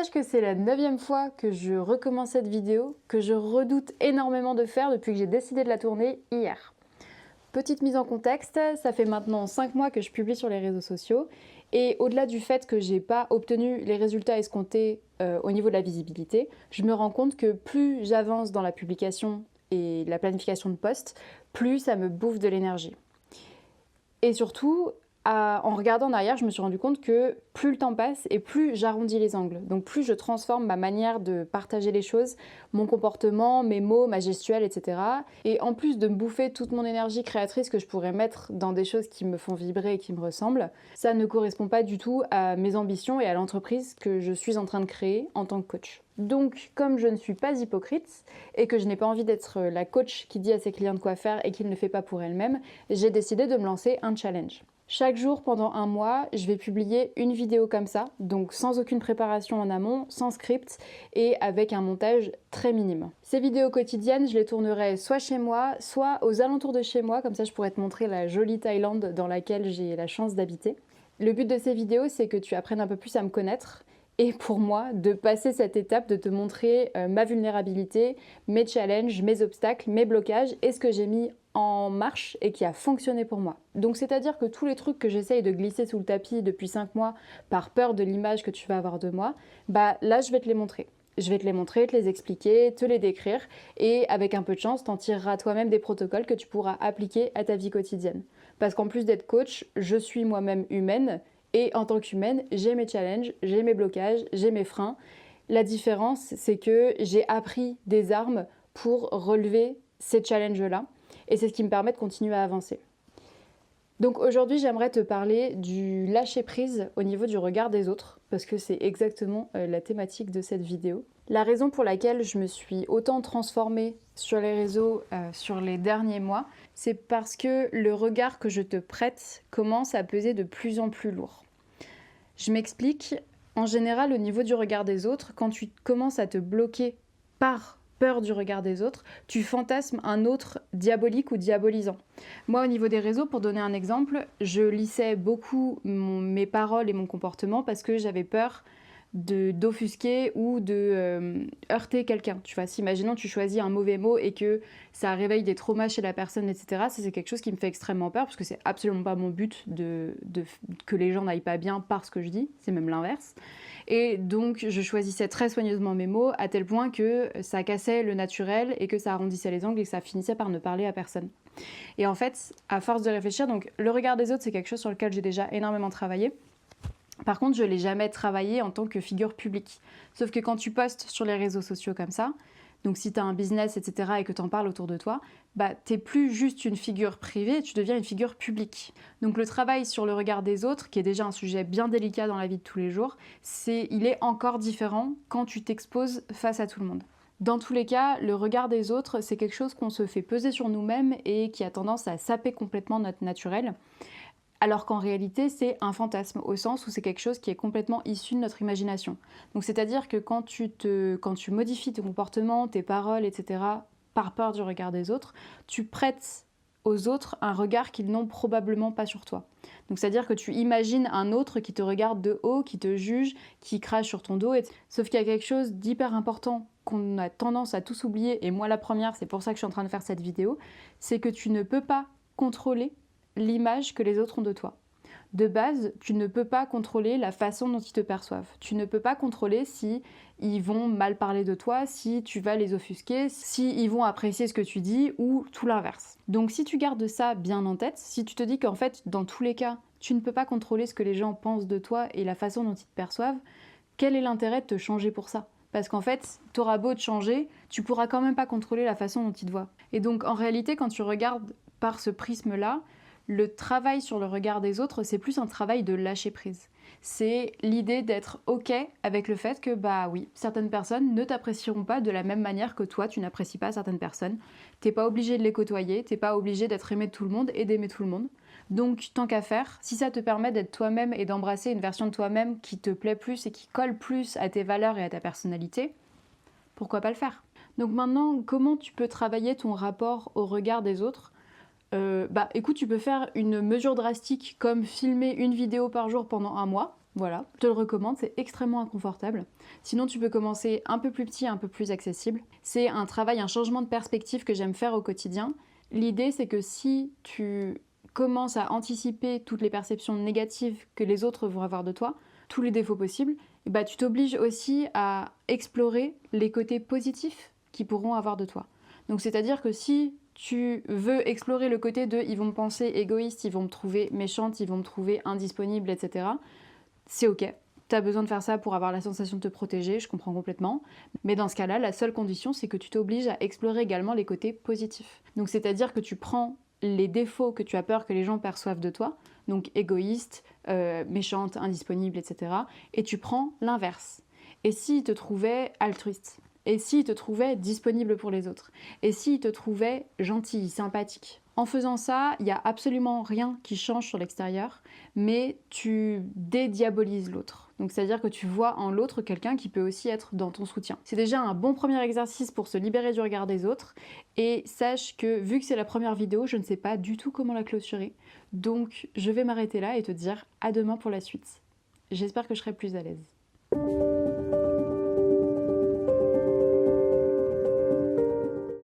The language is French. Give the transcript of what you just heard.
Sache que c'est la 9e fois que je recommence cette vidéo, que je redoute énormément de faire depuis que j'ai décidé de la tourner hier. Petite mise en contexte, ça fait maintenant 5 mois que je publie sur les réseaux sociaux et au-delà du fait que j'ai pas obtenu les résultats escomptés au niveau de la visibilité, je me rends compte que plus j'avance dans la publication et la planification de posts, plus ça me bouffe de l'énergie. Et surtout, en regardant en arrière, je me suis rendu compte que plus le temps passe et plus j'arrondis les angles. Donc plus je transforme ma manière de partager les choses, mon comportement, mes mots, ma gestuelle, etc. Et en plus de me bouffer toute mon énergie créatrice que je pourrais mettre dans des choses qui me font vibrer et qui me ressemblent, ça ne correspond pas du tout à mes ambitions et à l'entreprise que je suis en train de créer en tant que coach. Donc, comme je ne suis pas hypocrite et que je n'ai pas envie d'être la coach qui dit à ses clientes quoi faire et qui ne le fait pas pour elle-même, j'ai décidé de me lancer un challenge. Chaque jour pendant un mois, je vais publier une vidéo comme ça, donc sans aucune préparation en amont, sans script et avec un montage très minime. Ces vidéos quotidiennes, je les tournerai soit chez moi, soit aux alentours de chez moi, comme ça je pourrais te montrer la jolie Thaïlande dans laquelle j'ai la chance d'habiter. Le but de ces vidéos, c'est que tu apprennes un peu plus à me connaître et pour moi, de passer cette étape, de te montrer ma vulnérabilité, mes challenges, mes obstacles, mes blocages et ce que j'ai mis en marche et qui a fonctionné pour moi. Donc c'est-à-dire que tous les trucs que j'essaye de glisser sous le tapis depuis 5 mois par peur de l'image que tu vas avoir de moi, bah là je vais te les montrer. Je vais te les montrer, te les expliquer, te les décrire et avec un peu de chance, t'en tireras toi-même des protocoles que tu pourras appliquer à ta vie quotidienne. Parce qu'en plus d'être coach, je suis moi-même humaine et en tant qu'humaine, j'ai mes challenges, j'ai mes blocages, j'ai mes freins. La différence, c'est que j'ai appris des armes pour relever ces challenges-là et c'est ce qui me permet de continuer à avancer. Donc aujourd'hui, j'aimerais te parler du lâcher-prise au niveau du regard des autres, parce que c'est exactement la thématique de cette vidéo. La raison pour laquelle je me suis autant transformée sur les réseaux sur les derniers mois, c'est parce que le regard que je te prête commence à peser de plus en plus lourd. Je m'explique. En général, au niveau du regard des autres, quand tu commences à te bloquer par peur du regard des autres, tu fantasmes un autre diabolique ou diabolisant. Moi, au niveau des réseaux, pour donner un exemple, je lissais beaucoup mes paroles et mon comportement parce que j'avais peur d'offusquer ou de heurter quelqu'un. Tu vois, si imaginons tu choisis un mauvais mot et que ça réveille des traumas chez la personne, etc., ça c'est quelque chose qui me fait extrêmement peur parce que c'est absolument pas mon but que les gens n'aillent pas bien par ce que je dis, c'est même l'inverse. Et donc je choisissais très soigneusement mes mots à tel point que ça cassait le naturel et que ça arrondissait les angles et que ça finissait par ne parler à personne. Et en fait, à force de réfléchir, donc le regard des autres c'est quelque chose sur lequel j'ai déjà énormément travaillé. Par contre, je ne l'ai jamais travaillé en tant que figure publique. Sauf que quand tu postes sur les réseaux sociaux comme ça, donc si tu as un business, etc., et que tu en parles autour de toi, bah, tu n'es plus juste une figure privée, tu deviens une figure publique. Donc le travail sur le regard des autres, qui est déjà un sujet bien délicat dans la vie de tous les jours, il est encore différent quand tu t'exposes face à tout le monde. Dans tous les cas, le regard des autres, c'est quelque chose qu'on se fait peser sur nous-mêmes et qui a tendance à saper complètement notre naturel. Alors qu'en réalité, c'est un fantasme, au sens où c'est quelque chose qui est complètement issu de notre imagination. Donc c'est-à-dire que quand tu modifies ton comportement, tes paroles, etc., par peur du regard des autres, tu prêtes aux autres un regard qu'ils n'ont probablement pas sur toi. Donc c'est-à-dire que tu imagines un autre qui te regarde de haut, qui te juge, qui crache sur ton dos, sauf qu'il y a quelque chose d'hyper important qu'on a tendance à tous oublier, et moi la première, c'est pour ça que je suis en train de faire cette vidéo, c'est que tu ne peux pas contrôler l'image que les autres ont de toi. De base, tu ne peux pas contrôler la façon dont ils te perçoivent. Tu ne peux pas contrôler si ils vont mal parler de toi, si tu vas les offusquer, si ils vont apprécier ce que tu dis ou tout l'inverse. Donc si tu gardes ça bien en tête, si tu te dis qu'en fait, dans tous les cas, tu ne peux pas contrôler ce que les gens pensent de toi et la façon dont ils te perçoivent, quel est l'intérêt de te changer pour ça ? Parce qu'en fait, t'auras beau te changer, tu pourras quand même pas contrôler la façon dont ils te voient. Et donc en réalité, quand tu regardes par ce prisme-là, le travail sur le regard des autres, c'est plus un travail de lâcher prise. C'est l'idée d'être OK avec le fait que, bah oui, certaines personnes ne t'apprécieront pas de la même manière que toi, tu n'apprécies pas certaines personnes. T'es pas obligé de les côtoyer, t'es pas obligé d'être aimé de tout le monde et d'aimer tout le monde. Donc, tant qu'à faire, si ça te permet d'être toi-même et d'embrasser une version de toi-même qui te plaît plus et qui colle plus à tes valeurs et à ta personnalité, pourquoi pas le faire ? Donc maintenant, comment tu peux travailler ton rapport au regard des autres ? Écoute, tu peux faire une mesure drastique comme filmer une vidéo par jour pendant un mois. Voilà, je te le recommande, c'est extrêmement inconfortable. Sinon, tu peux commencer un peu plus petit, un peu plus accessible. C'est un travail, un changement de perspective que j'aime faire au quotidien. L'idée, c'est que si tu commences à anticiper toutes les perceptions négatives que les autres vont avoir de toi, tous les défauts possibles, et bah, tu t'obliges aussi à explorer les côtés positifs qu'ils pourront avoir de toi. Donc, c'est-à-dire que si tu veux explorer le côté de ils vont me penser égoïste, ils vont me trouver méchante, ils vont me trouver indisponible, etc., c'est ok. Tu as besoin de faire ça pour avoir la sensation de te protéger, je comprends complètement. Mais dans ce cas-là, la seule condition, c'est que tu t'obliges à explorer également les côtés positifs. Donc c'est-à-dire que tu prends les défauts que tu as peur que les gens perçoivent de toi, donc égoïste, méchante, indisponible, etc., et tu prends l'inverse. Et s'ils te trouvaient altruiste? Et s'ils te trouvaient disponible pour les autres? Et s'ils te trouvaient gentil, sympathique? En faisant ça, il n'y a absolument rien qui change sur l'extérieur, mais tu dédiabolises l'autre. Donc c'est-à-dire que tu vois en l'autre quelqu'un qui peut aussi être dans ton soutien. C'est déjà un bon premier exercice pour se libérer du regard des autres. Et sache que vu que c'est la première vidéo, je ne sais pas du tout comment la clôturer. Donc je vais m'arrêter là et te dire à demain pour la suite. J'espère que je serai plus à l'aise.